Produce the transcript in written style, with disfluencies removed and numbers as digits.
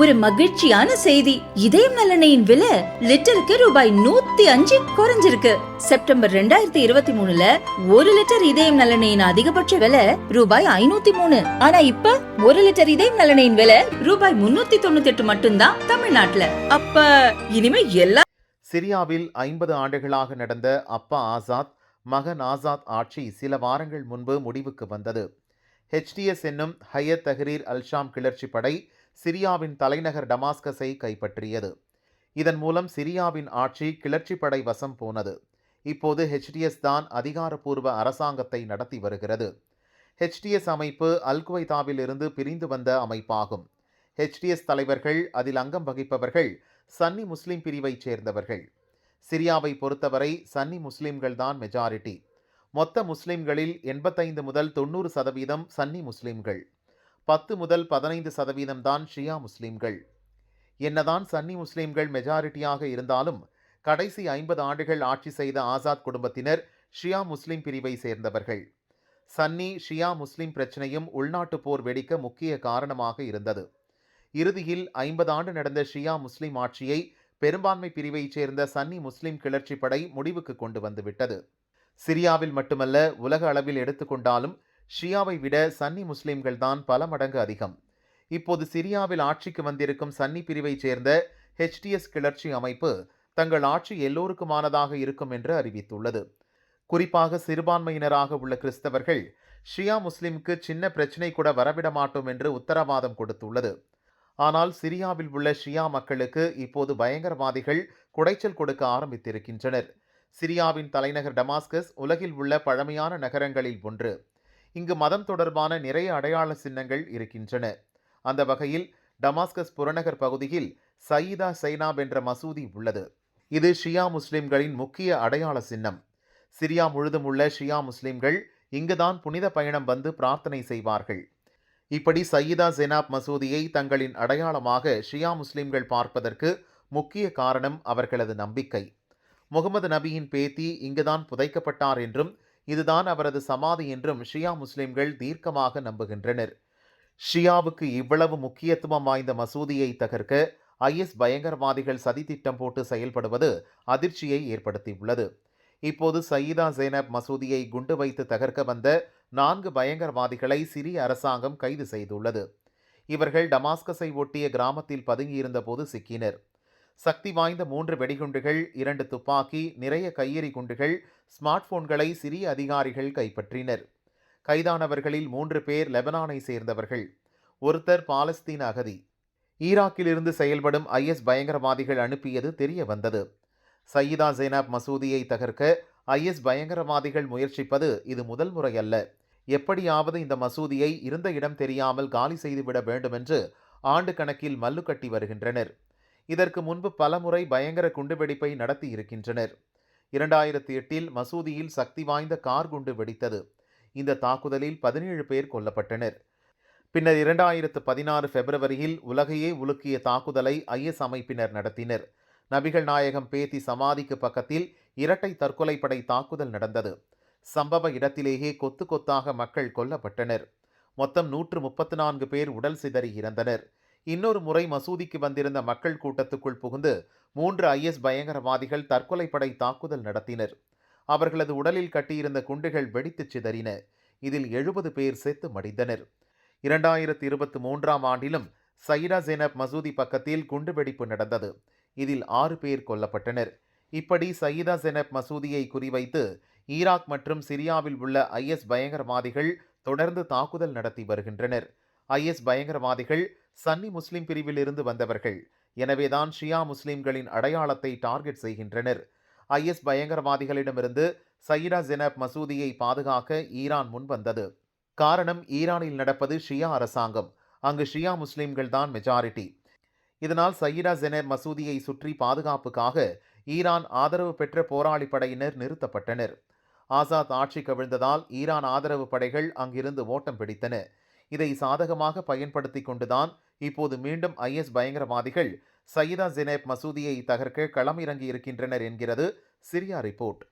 ஒரு மகிழ்ச்சியான செய்தி. இதயம் நல்லெண்ணெயின் விலை லிட்டருக்கு ரூபாய் 105 குறைஞ்சிருக்கு. செப்டம்பர் 2023ல 1 லிட்டர் இதயம் நல்லெண்ணெயின் அதிகபட்ச விலை ரூபாய் 503. ஆனா இப்ப 1 லிட்டர் இதயம் நல்லெண்ணெயின் விலை ரூபாய் 398 மட்டும்தான் தமிழ்நாட்டுல. அப்ப இனிமே எல்லா சிரியாவில் 50 ஆண்டுகளாக நடந்த அப்பா ஆசாத் மகன் ஆசாத் ஆட்சி சில வாரங்கள் முன்பு முடிவுக்கு வந்தது. HTS என்னும் ஹையத் தஹ்ரீர் அல்-ஷாம் கிளர்ச்சி படை சிரியாவின் தலைநகர் டமாஸ்கஸை கைப்பற்றியது. இதன் மூலம் சிரியாவின் ஆட்சி கிளர்ச்சி படை வசம் போனது. இப்போது HTS தான் அதிகாரப்பூர்வ அரசாங்கத்தை நடத்தி வருகிறது. HTS அமைப்பு அல்-குவைதாவில் இருந்து பிரிந்து வந்த அமைப்பாகும். HTS தலைவர்கள், அதில் அங்கம் வகிப்பவர்கள் சன்னி முஸ்லிம் பிரிவைச் சேர்ந்தவர்கள். சிரியாவை பொறுத்தவரை சன்னி முஸ்லிம்கள் தான் மெஜாரிட்டி. மொத்த முஸ்லிம்களில் 85 முதல் 90% சன்னி முஸ்லிம்கள், 10 முதல் 15% தான் ஷியா முஸ்லிம்கள். என்னதான் சன்னி முஸ்லிம்கள் மெஜாரிட்டியாக இருந்தாலும் கடைசி 50 ஆண்டுகள் ஆட்சி செய்த ஆசாத் குடும்பத்தினர் ஷியா முஸ்லிம் பிரிவை சேர்ந்தவர்கள். சன்னி ஷியா முஸ்லிம் பிரச்சனையும் உள்நாட்டு போர் வெடிக்க முக்கிய காரணமாக இருந்தது. இறுதியில் 50 ஆண்டு நடந்த ஷியா முஸ்லிம் ஆட்சியை பெரும்பான்மை பிரிவைச் சேர்ந்த சன்னி முஸ்லிம் கிளர்ச்சி படை முடிவுக்கு கொண்டு வந்துவிட்டது. சிரியாவில் மட்டுமல்ல, உலக அளவில் எடுத்துக்கொண்டாலும் ஷியாவை விட சன்னி முஸ்லிம்கள் தான் பல மடங்கு அதிகம். இப்போது சிரியாவில் ஆட்சிக்கு வந்திருக்கும் சன்னி பிரிவைச் சேர்ந்த HTS கிளர்ச்சி அமைப்பு தங்கள் ஆட்சி எல்லோருக்குமானதாக இருக்கும் என்று அறிவித்துள்ளது. குறிப்பாக சிறுபான்மையினராக உள்ள கிறிஸ்தவர்கள் ஷியா முஸ்லிம்க்கு சின்ன பிரச்சினை கூட வரவிட மாட்டோம் என்று உத்தரவாதம் கொடுத்துள்ளது. ஆனால் சிரியாவில் உள்ள ஷியா மக்களுக்கு இப்போது பயங்கரவாதிகள் குடைச்சல் கொடுக்க ஆரம்பித்திருக்கின்றனர். சிரியாவின் தலைநகர் டமாஸ்கஸ் உலகில் உள்ள பழமையான நகரங்களில் ஒன்று. இங்கு மதம் தொடர்பான நிறைய அடையாள சின்னங்கள் இருக்கின்றன. அந்த வகையில் டமாஸ்கஸ் புறநகர் பகுதியில் சயீதா சைனாப் என்ற மசூதி உள்ளது. இது ஷியா முஸ்லிம்களின் முக்கிய அடையாள சின்னம். சிரியா முழுதும் உள்ள ஷியா முஸ்லிம்கள் இங்குதான் புனித பயணம் வந்து பிரார்த்தனை செய்வார்கள். இப்படி சயீதா சைனாப் மசூதியை தங்களின் அடையாளமாக ஷியா முஸ்லிம்கள் பார்ப்பதற்கு முக்கிய காரணம் அவர்களது நம்பிக்கை. முகமது நபியின் பேத்தி இங்குதான் புதைக்கப்பட்டார் என்றும் இதுதான் அவரது சமாதி என்றும் ஷியா முஸ்லிம்கள் தீர்க்கமாக நம்புகின்றனர். ஷியாவுக்கு இவ்வளவு முக்கியத்துவம் வாய்ந்த மசூதியை தகர்க்க IS பயங்கரவாதிகள் சதித்திட்டம் போட்டு செயல்படுவது அதிர்ச்சியை ஏற்படுத்தியுள்ளது. இப்போது சயீதா சைனப் மசூதியை குண்டு வைத்து தகர்க்க வந்த 4 பயங்கரவாதிகளை சிரிய அரசாங்கம் கைது செய்துள்ளது. இவர்கள் டமாஸ்கஸை ஒட்டிய கிராமத்தில் பதுங்கியிருந்த போது சிக்கினர். சக்தி வாய்ந்த 3 வெடிகுண்டுகள், 2 துப்பாக்கி, நிறைய கையெறி குண்டுகள், ஸ்மார்ட் போன்களை சிரிய அதிகாரிகள் கைப்பற்றினர். கைதானவர்களில் 3 பேர் லெபனானை சேர்ந்தவர்கள், ஒருத்தர் பாலஸ்தீன அகதி. ஈராக்கிலிருந்து செயல்படும் IS பயங்கரவாதிகள் அனுப்பியது தெரிய வந்தது. சயீதா சைனாப் மசூதியை தகர்க்க IS பயங்கரவாதிகள் முயற்சிப்பது இது முதல் முறை அல்ல. எப்படியாவது இந்த மசூதியை இருந்த இடம் தெரியாமல் காலி செய்துவிட வேண்டுமென்று ஆண்டு கணக்கில் மல்லு கட்டி வருகின்றனர். இதற்கு முன்பு பலமுறை பயங்கர குண்டுவெடிப்பை நடத்தி இருக்கின்றனர். 2008இல் மசூதியில் சக்தி வாய்ந்த கார் குண்டு வெடித்தது. இந்த தாக்குதலில் 17 பேர் கொல்லப்பட்டனர். பின்னர் 2016 பிப்ரவரியில் உலகையே உலுக்கிய தாக்குதலை IS அமைப்பினர் நடத்தினர். நபிகள் நாயகம் பேத்தி சமாதிக்கு பக்கத்தில் இரட்டை தற்கொலைப்படை தாக்குதல் நடந்தது. சம்பவ இடத்திலேயே கொத்து கொத்தாக மக்கள் கொல்லப்பட்டனர். மொத்தம் 134 பேர் உடல் சிதறி இறந்தனர். இன்னொரு முறை மசூதிக்கு வந்திருந்த மக்கள் கூட்டத்துக்குள் புகுந்து 3 IS பயங்கரவாதிகள் தற்கொலைப்படை தாக்குதல் நடத்தினர். அவர்களது உடலில் கட்டியிருந்த குண்டுகள் வெடித்து சிதறின. இதில் 70 பேர் செத்து மடிந்தனர். 2023ஆம் ஆண்டிலும் சயீதா சைனப் மசூதி பக்கத்தில் குண்டுவெடிப்பு நடந்தது. இதில் 6 பேர் கொல்லப்பட்டனர். இப்படி சயீதா சைனப் மசூதியை குறிவைத்து ஈராக் மற்றும் சிரியாவில் உள்ள IS பயங்கரவாதிகள் தொடர்ந்து தாக்குதல் நடத்தி வருகின்றனர். IS பயங்கரவாதிகள் சன்னி முஸ்லிம் பிரிவில் இருந்து வந்தவர்கள். எனவேதான் ஷியா முஸ்லிம்களின் அடையாளத்தை டார்கெட் செய்கின்றனர். IS பயங்கரவாதிகளிடமிருந்து சயீதா சைனப் மசூதியை பாதுகாக்க ஈரான் முன் வந்தது. காரணம், ஈரானில் நடப்பது ஷியா அரசாங்கம். அங்கு ஷியா முஸ்லிம்கள் தான் மெஜாரிட்டி. இதனால் சயீதா சைனப் மசூதியை சுற்றி பாதுகாப்புக்காக ஈரான் ஆதரவு பெற்ற போராளி படையினர் நிறுத்தப்பட்டனர். ஆசாத் ஆட்சி கவிழ்ந்ததால் ஈரான் ஆதரவு படைகள் அங்கிருந்து ஓட்டம் பிடித்தன. இதை சாதகமாக பயன்படுத்தி கொண்டுதான் இப்போது மீண்டும் IS பயங்கரவாதிகள் சயீதா சைனப் மசூதியை தகர்க்க களமிறங்கி இருக்கின்றனர் என்கிறது சிரியா ரிப்போர்ட்.